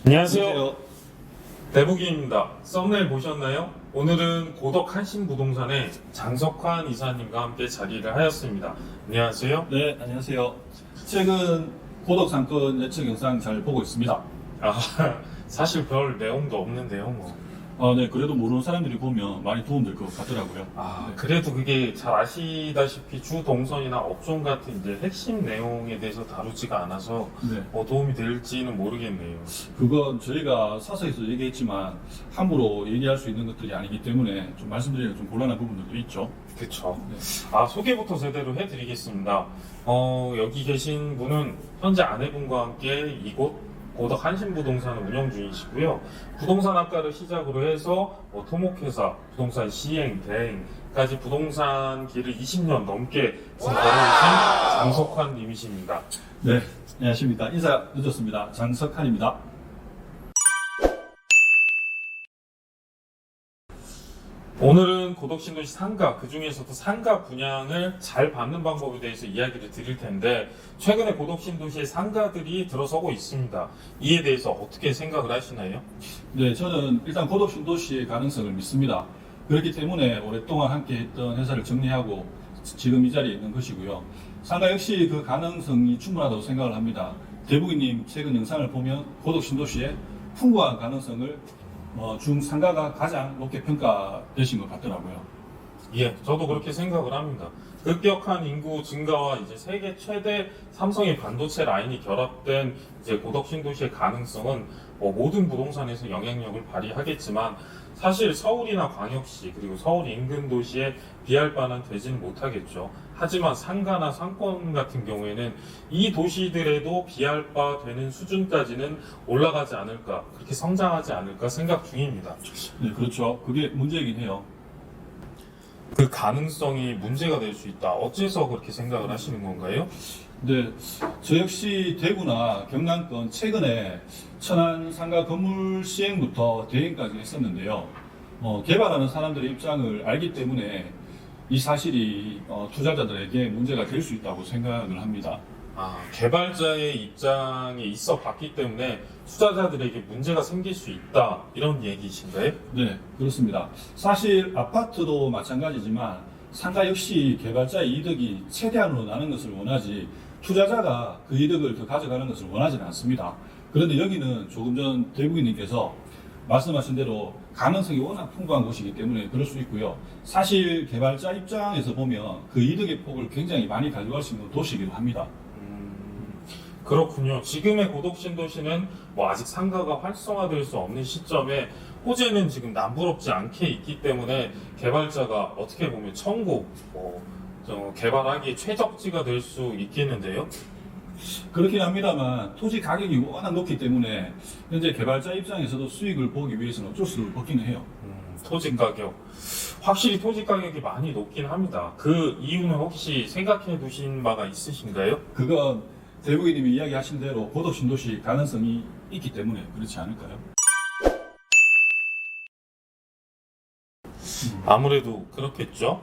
안녕하세요. 대북이입니다. 썸네일 보셨나요? 오늘은 고덕 한신부동산의 장석환 이사님과 함께 자리를 하였습니다. 안녕하세요. 네, 안녕하세요. 최근 고덕 상권 예측 영상 잘 보고 있습니다. 아, 사실 별 내용도 없는데요, 뭐. 네, 그래도 모르는 사람들이 보면 많이 도움될 것 같더라고요. 그래도 그게 잘 아시다시피 주 동선이나 업종 같은 이제 핵심 내용에 대해서 다루지가 않아서 네, 도움이 될지는 모르겠네요. 그건 저희가 사서에서 얘기했지만 함부로 얘기할 수 있는 것들이 아니기 때문에 좀 말씀드리기가 좀 곤란한 부분들도 있죠. 그쵸. 네. 소개부터 제대로 해드리겠습니다. 여기 계신 분은 현재 아내분과 함께 이곳 고덕 한신부동산을 운영 중이시고요. 부동산 학과를 시작으로 해서 토목회사, 부동산 시행, 대행까지 부동산 길을 20년 넘게 걸어오신 장석환 님이십니다. 네, 안녕하십니까. 인사 늦었습니다. 장석환입니다. 오늘은 고덕 신도시 상가, 그 중에서도 상가 분양을 잘 받는 방법에 대해서 이야기를 드릴 텐데, 최근에 고덕 신도시의 상가들이 들어서고 있습니다. 이에 대해서 어떻게 생각을 하시나요? 네, 저는 일단 고덕 신도시의 가능성을 믿습니다. 그렇기 때문에 오랫동안 함께 했던 회사를 정리하고 지금 이 자리에 있는 것이고요. 상가 역시 그 가능성이 충분하다고 생각을 합니다. 대북이님 최근 영상을 보면 고덕 신도시의 풍부한 가능성을 중상가가 가장 높게 평가되신 것 같더라고요. 예, 저도 그렇게 생각을 합니다. 급격한 인구 증가와 이제 세계 최대 삼성의 반도체 라인이 결합된 이제 고덕 신도시의 가능성은 모든 부동산에서 영향력을 발휘하겠지만 사실 서울이나 광역시 그리고 서울 인근 도시에 비할 바는 되지는 못하겠죠. 하지만 상가나 상권 같은 경우에는 이 도시들에도 비할 바 되는 수준까지는 올라가지 않을까, 그렇게 성장하지 않을까 생각 중입니다. 네, 그렇죠. 그게 문제이긴 해요. 그 가능성이 문제가 될 수 있다. 어째서 그렇게 생각을 하시는 건가요? 네, 저 역시 대구나 경남권 최근에 천안 상가 건물 시행부터 대행까지 했었는데요. 개발하는 사람들의 입장을 알기 때문에 이 사실이 투자자들에게 문제가 될 수 있다고 생각을 합니다. 개발자의 입장에 있어 봤기 때문에 투자자들에게 문제가 생길 수 있다. 이런 얘기이신가요? 네, 그렇습니다. 사실 아파트도 마찬가지지만 상가 역시 개발자의 이득이 최대한으로 나는 것을 원하지 투자자가 그 이득을 더 가져가는 것을 원하지는 않습니다. 그런데 여기는 조금 전 대부인님께서 말씀하신 대로 가능성이 워낙 풍부한 곳이기 때문에 그럴 수 있고요. 사실 개발자 입장에서 보면 그 이득의 폭을 굉장히 많이 가져갈 수 있는 도시이기도 합니다. 그렇군요. 지금의 고덕 신도시는 아직 상가가 활성화될 수 없는 시점에 호재는 지금 남부럽지 않게 있기 때문에 개발자가 어떻게 보면 천국, 개발하기에 최적지가 될 수 있겠는데요. 그렇긴 합니다만 토지 가격이 워낙 높기 때문에 현재 개발자 입장에서도 수익을 보기 위해서는 어쩔 수 없기는 해요. 토지 가격. 확실히 토지 가격이 많이 높긴 합니다. 그 이유는 혹시 생각해 두신 바가 있으신가요? 그건 대부기님이 이야기하신 대로 고덕 신도시 가능성이 있기 때문에 그렇지 않을까요? 아무래도 그렇겠죠.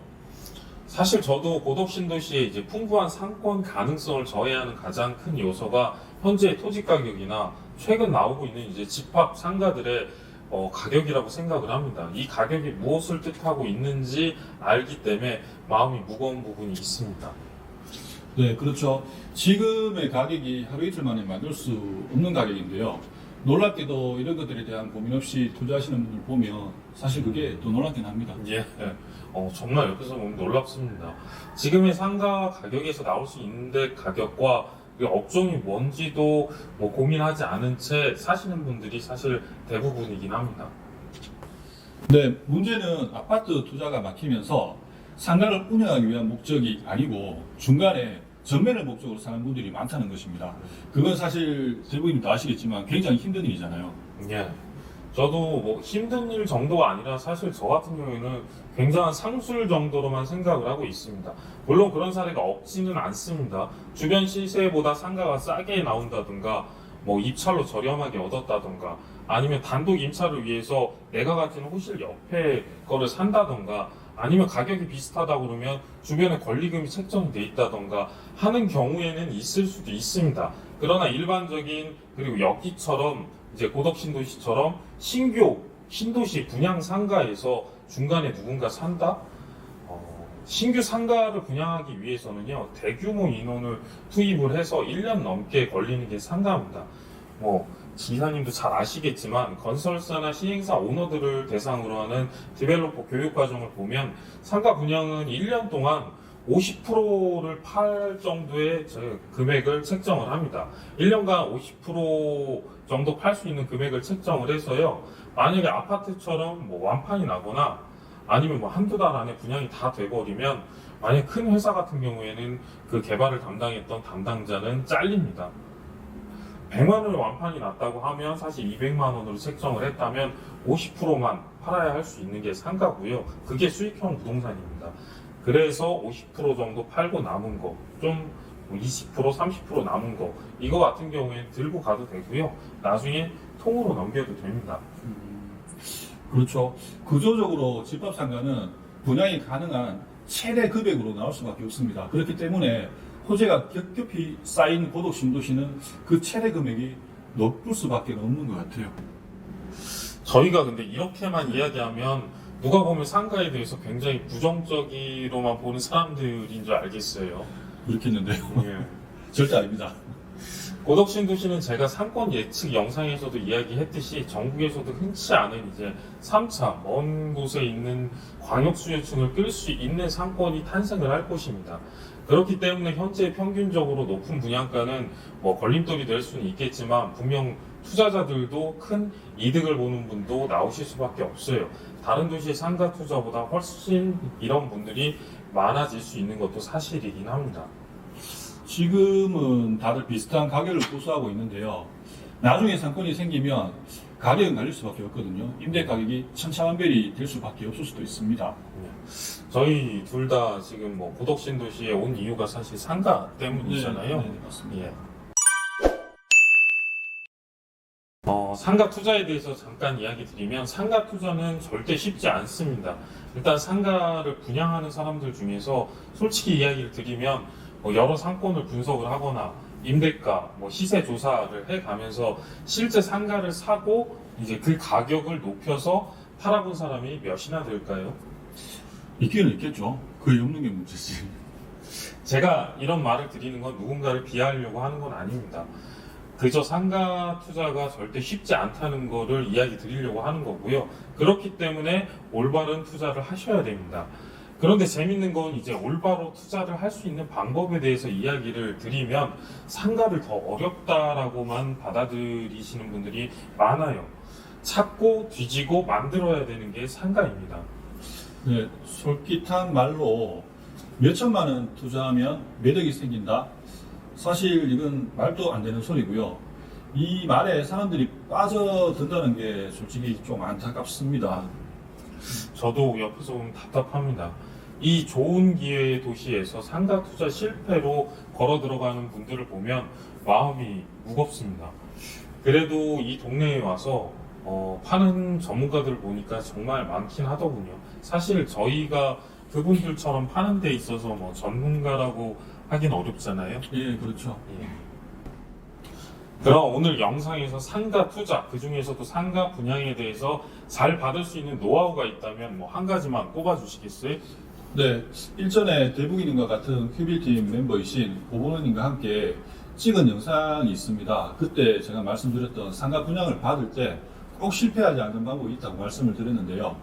사실 저도 고덕 신도시의 이제 풍부한 상권 가능성을 저해하는 가장 큰 요소가 현재 토지 가격이나 최근 나오고 있는 이제 집합 상가들의 가격이라고 생각을 합니다. 이 가격이 무엇을 뜻하고 있는지 알기 때문에 마음이 무거운 부분이 있습니다. 네, 그렇죠. 지금의 가격이 하루 이틀 만에 만들 수 없는 가격인데요. 놀랍게도 이런 것들에 대한 고민 없이 투자하시는 분들 보면 사실 그게 더 놀랍긴 합니다. 예, 정말 옆에서 보면 놀랍습니다. 지금의 상가 가격에서 나올 수 있는 가격과 그 업종이 뭔지도 고민하지 않은 채 사시는 분들이 사실 대부분이긴 합니다. 네, 문제는 아파트 투자가 막히면서 상가를 운영하기 위한 목적이 아니고 중간에 전매를 목적으로 사는 분들이 많다는 것입니다. 그건 사실 대부분도 아시겠지만 굉장히 힘든 일이잖아요. 예. 저도 힘든 일 정도가 아니라 사실 저 같은 경우에는 굉장한 상술 정도로만 생각을 하고 있습니다. 물론 그런 사례가 없지는 않습니다. 주변 시세보다 상가가 싸게 나온다든가 입찰로 저렴하게 얻었다든가 아니면 단독 임차를 위해서 내가 가진 호실 옆에 거를 산다든가 아니면 가격이 비슷하다 그러면 주변에 권리금이 책정이 돼 있다던가 하는 경우에는 있을 수도 있습니다. 그러나 일반적인 그리고 여기처럼 이제 고덕 신도시처럼 신규 신도시 분양 상가에서 중간에 누군가 산다? 신규 상가를 분양하기 위해서는요, 대규모 인원을 투입을 해서 1년 넘게 걸리는 게 상가입니다. 지사님도 잘 아시겠지만, 건설사나 시행사 오너들을 대상으로 하는 디벨로퍼 교육 과정을 보면, 상가 분양은 1년 동안 50%를 팔 정도의 금액을 책정을 합니다. 1년간 50% 정도 팔 수 있는 금액을 책정을 해서요, 만약에 아파트처럼 완판이 나거나 아니면 한두 달 안에 분양이 다 돼버리면, 만약 큰 회사 같은 경우에는 그 개발을 담당했던 담당자는 잘립니다. 100만 원의 완판이 났다고 하면 사실 200만 원으로 책정을 했다면 50%만 팔아야 할 수 있는 게 상가고요. 그게 수익형 부동산입니다. 그래서 50% 정도 팔고 남은 거, 좀 20%, 30% 남은 거, 이거 같은 경우에는 들고 가도 되고요. 나중에 통으로 넘겨도 됩니다. 그렇죠. 구조적으로 집합상가는 분양이 가능한 최대 금액으로 나올 수밖에 없습니다. 그렇기 때문에 호재가 겹겹이 쌓인 고덕 신도시는 그 최대 금액이 높을 수밖에 없는 것 같아요. 저희가 근데 이렇게만 이야기하면 누가 보면 상가에 대해서 굉장히 부정적으로만 보는 사람들인 줄 알겠어요. 그렇겠는데요. 예. 절대 아닙니다. 고덕 신도시는 제가 상권 예측 영상에서도 이야기했듯이 전국에서도 흔치 않은 이제 3차 먼 곳에 있는 광역 수요층을 끌 수 있는 상권이 탄생을 할 것입니다. 그렇기 때문에 현재 평균적으로 높은 분양가는 걸림돌이 될 수는 있겠지만 분명 투자자들도 큰 이득을 보는 분도 나오실 수밖에 없어요. 다른 도시의 상가 투자보다 훨씬 이런 분들이 많아질 수 있는 것도 사실이긴 합니다. 지금은 다들 비슷한 가격을 고수하고 있는데요. 나중에 상권이 생기면 가격은 갈릴 수밖에 없거든요. 임대 가격이 천차만별이 될 수밖에 없을 수도 있습니다. 저희 둘 다 지금 고덕 신도시에 온 이유가 사실 상가 때문이잖아요. 네, 맞습니다. 예. 상가 투자에 대해서 잠깐 이야기 드리면, 상가 투자는 절대 쉽지 않습니다. 일단 상가를 분양하는 사람들 중에서 솔직히 이야기를 드리면 여러 상권을 분석을 하거나 임대가, 시세 조사를 해가면서 실제 상가를 사고 이제 그 가격을 높여서 팔아본 사람이 몇이나 될까요? 있기는 있겠죠. 거의 없는 게 문제지. 제가 이런 말을 드리는 건 누군가를 비하하려고 하는 건 아닙니다. 그저 상가 투자가 절대 쉽지 않다는 거를 이야기 드리려고 하는 거고요. 그렇기 때문에 올바른 투자를 하셔야 됩니다. 그런데 재밌는 건 이제 올바로 투자를 할 수 있는 방법에 대해서 이야기를 드리면 상가를 더 어렵다라고만 받아들이시는 분들이 많아요. 찾고 뒤지고 만들어야 되는 게 상가입니다. 네, 솔깃한 말로 몇 천만 원 투자하면 매력이 생긴다. 사실 이건 말도 안 되는 소리고요. 이 말에 사람들이 빠져든다는 게 솔직히 좀 안타깝습니다. 저도 옆에서 보면 답답합니다. 이 좋은 기회의 도시에서 상가 투자 실패로 걸어 들어가는 분들을 보면 마음이 무겁습니다. 그래도 이 동네에 와서 파는 전문가들을 보니까 정말 많긴 하더군요. 사실 저희가 그분들처럼 파는 데 있어서 전문가라고 하긴 어렵잖아요. 예, 그렇죠. 예. 그럼 오늘 영상에서 상가 투자, 그 중에서도 상가 분양에 대해서 잘 받을 수 있는 노하우가 있다면 한 가지만 꼽아주시겠어요? 네, 일전에 대북이님과 같은 휴빌팀 멤버이신 고본원님과 함께 찍은 영상이 있습니다. 그때 제가 말씀드렸던 상가 분양을 받을 때 꼭 실패하지 않는 방법이 있다고 말씀을 드렸는데요.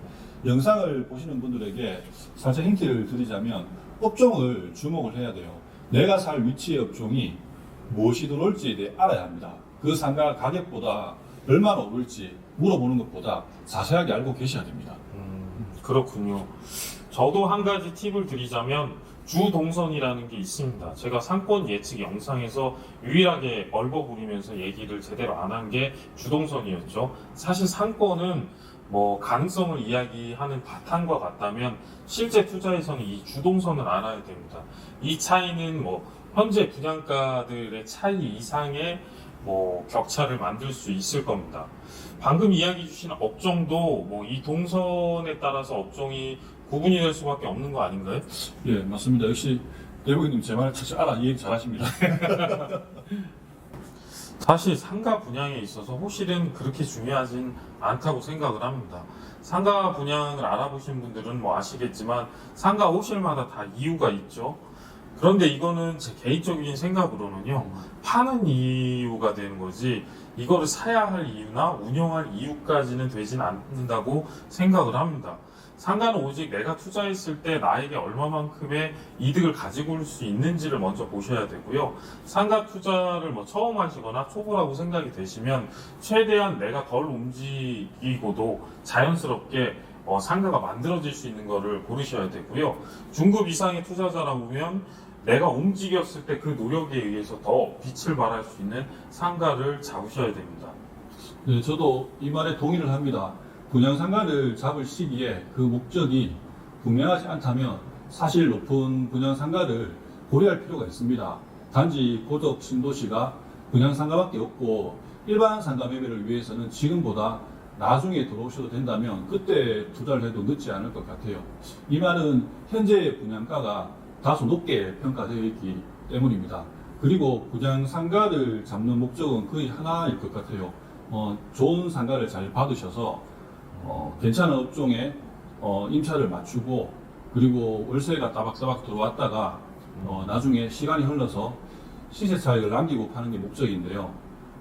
영상을 보시는 분들에게 살짝 힌트를 드리자면 업종을 주목을 해야 돼요. 내가 살 위치의 업종이 무엇이 들어올지에 대해 알아야 합니다. 그 상가 가격보다 얼마나 오를지 물어보는 것보다 자세하게 알고 계셔야 됩니다. 그렇군요. 저도 한 가지 팁을 드리자면 주동선이라는 게 있습니다. 제가 상권 예측 영상에서 유일하게 얼버무리면서 얘기를 제대로 안 한 게 주동선이었죠. 사실 상권은 가능성을 이야기하는 바탕과 같다면 실제 투자에서는 이 주동선을 알아야 됩니다. 이 차이는 현재 분양가들의 차이 이상의 격차를 만들 수 있을 겁니다. 방금 이야기 주신 업종도 이 동선에 따라서 업종이 구분이 될 수밖에 없는 거 아닌가요? 예, 맞습니다. 역시 대북이님 제 말을 착착 이해 잘하십니다. 사실 상가 분양에 있어서 호실은 그렇게 중요하진 않다고 생각을 합니다. 상가 분양을 알아보신 분들은 뭐 아시겠지만 상가 호실마다 다 이유가 있죠. 그런데 이거는 제 개인적인 생각으로는요, 파는 이유가 되는 거지 이거를 사야 할 이유나 운영할 이유까지는 되진 않는다고 생각을 합니다. 상가는 오직 내가 투자했을 때 나에게 얼마만큼의 이득을 가지고 올 수 있는지를 먼저 보셔야 되고요. 상가 투자를 뭐 처음 하시거나 초보라고 생각이 되시면 최대한 내가 덜 움직이고도 자연스럽게 상가가 만들어질 수 있는 거를 고르셔야 되고요. 중급 이상의 투자자라면 내가 움직였을 때 그 노력에 의해서 더 빛을 발할 수 있는 상가를 잡으셔야 됩니다. 네, 저도 이 말에 동의를 합니다. 분양상가를 잡을 시기에 그 목적이 분명하지 않다면 사실 높은 분양상가를 고려할 필요가 있습니다. 단지 고덕 신도시가 분양상가밖에 없고 일반 상가 매매를 위해서는 지금보다 나중에 들어오셔도 된다면 그때 투자를 해도 늦지 않을 것 같아요. 이 말은 현재 분양가가 다소 높게 평가되어 있기 때문입니다. 그리고 분양상가를 잡는 목적은 거의 하나일 것 같아요. 좋은 상가를 잘 받으셔서 괜찮은 업종에 임차를 맞추고 그리고 월세가 따박따박 들어왔다가 나중에 시간이 흘러서 시세 차익을 남기고 파는 게 목적인데요.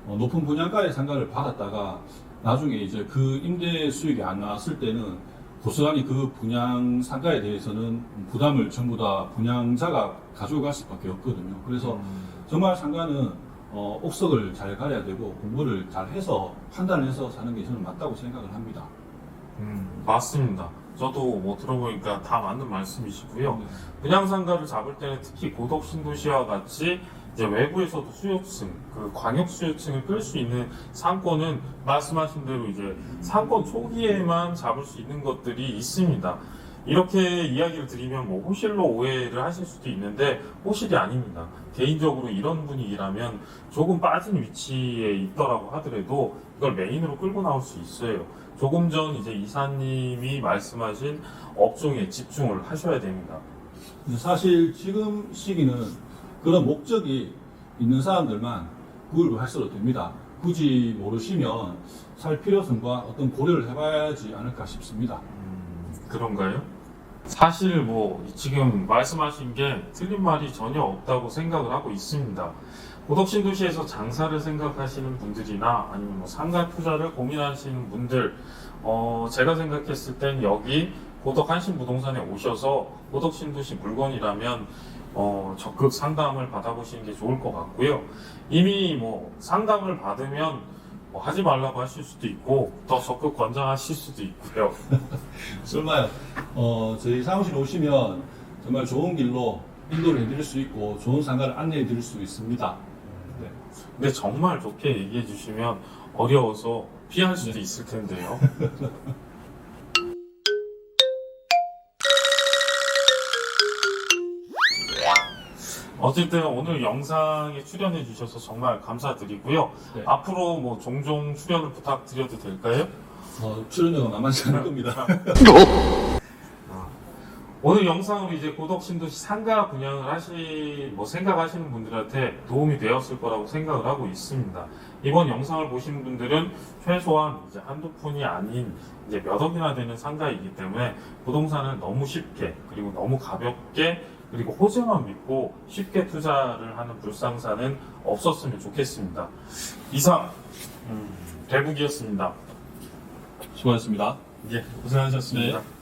높은 분양가의 상가를 받았다가 나중에 이제 그 임대 수익이 안 나왔을 때는 고스란히 그 분양 상가에 대해서는 부담을 전부 다 분양자가 가져갈 수밖에 없거든요. 그래서 정말 상가는 옥석을 잘 가려야 되고 공부를 잘 해서 판단을 해서 사는 게 저는 맞다고 생각을 합니다. 맞습니다. 저도 뭐 들어보니까 다 맞는 말씀이시고요. 분양상가를 잡을 때는 특히 고덕 신도시와 같이 이제 외부에서도 수요층, 그 광역 수요층을 끌 수 있는 상권은 말씀하신 대로 이제 상권 초기에만 잡을 수 있는 것들이 있습니다. 이렇게 이야기를 드리면 뭐 호실로 오해를 하실 수도 있는데 호실이 아닙니다. 개인적으로 이런 분위기라면 조금 빠진 위치에 있더라고 하더라도 이걸 메인으로 끌고 나올 수 있어요. 조금 전 이제 이사님이 말씀하신 업종에 집중을 하셔야 됩니다. 사실 지금 시기는 그런 목적이 있는 사람들만 구입을 하셔도 됩니다. 굳이 모르시면 살 필요성과 어떤 고려를 해봐야지 않을까 싶습니다. 그런가요? 사실 뭐 지금 말씀하신 게 틀린 말이 전혀 없다고 생각을 하고 있습니다. 고덕 신도시에서 장사를 생각하시는 분들이나 아니면 뭐 상가 투자를 고민하시는 분들, 제가 생각했을 땐 여기 고덕 한신부동산에 오셔서 고덕 신도시 물건이라면 적극 상담을 받아보시는 게 좋을 것 같고요. 이미 뭐 상담을 받으면 뭐 하지 말라고 하실 수도 있고 더 적극 권장하실 수도 있고요. 설마요. 저희 사무실 오시면 정말 좋은 길로 인도를 해드릴 수 있고 좋은 상가를 안내해 드릴 수 있습니다. 네. 근데 정말 좋게 얘기해 주시면 어려워서 피할 수도 있을 텐데요. 어쨌든 오늘 영상에 출연해 주셔서 정말 감사드리고요. 네. 앞으로 뭐 종종 출연을 부탁드려도 될까요? 출연료가 만만치 않을 겁니다. 오늘 영상으로 이제 고덕 신도시 상가 분양을 생각하시는 분들한테 도움이 되었을 거라고 생각을 하고 있습니다. 이번 영상을 보신 분들은 최소한 이제 한두 푼이 아닌 이제 몇 억이나 되는 상가이기 때문에 부동산을 너무 쉽게 그리고 너무 가볍게 그리고 호재만 믿고 쉽게 투자를 하는 불상사는 없었으면 좋겠습니다. 이상 대북이었습니다. 수고하셨습니다. 예, 고생하셨습니다. 네.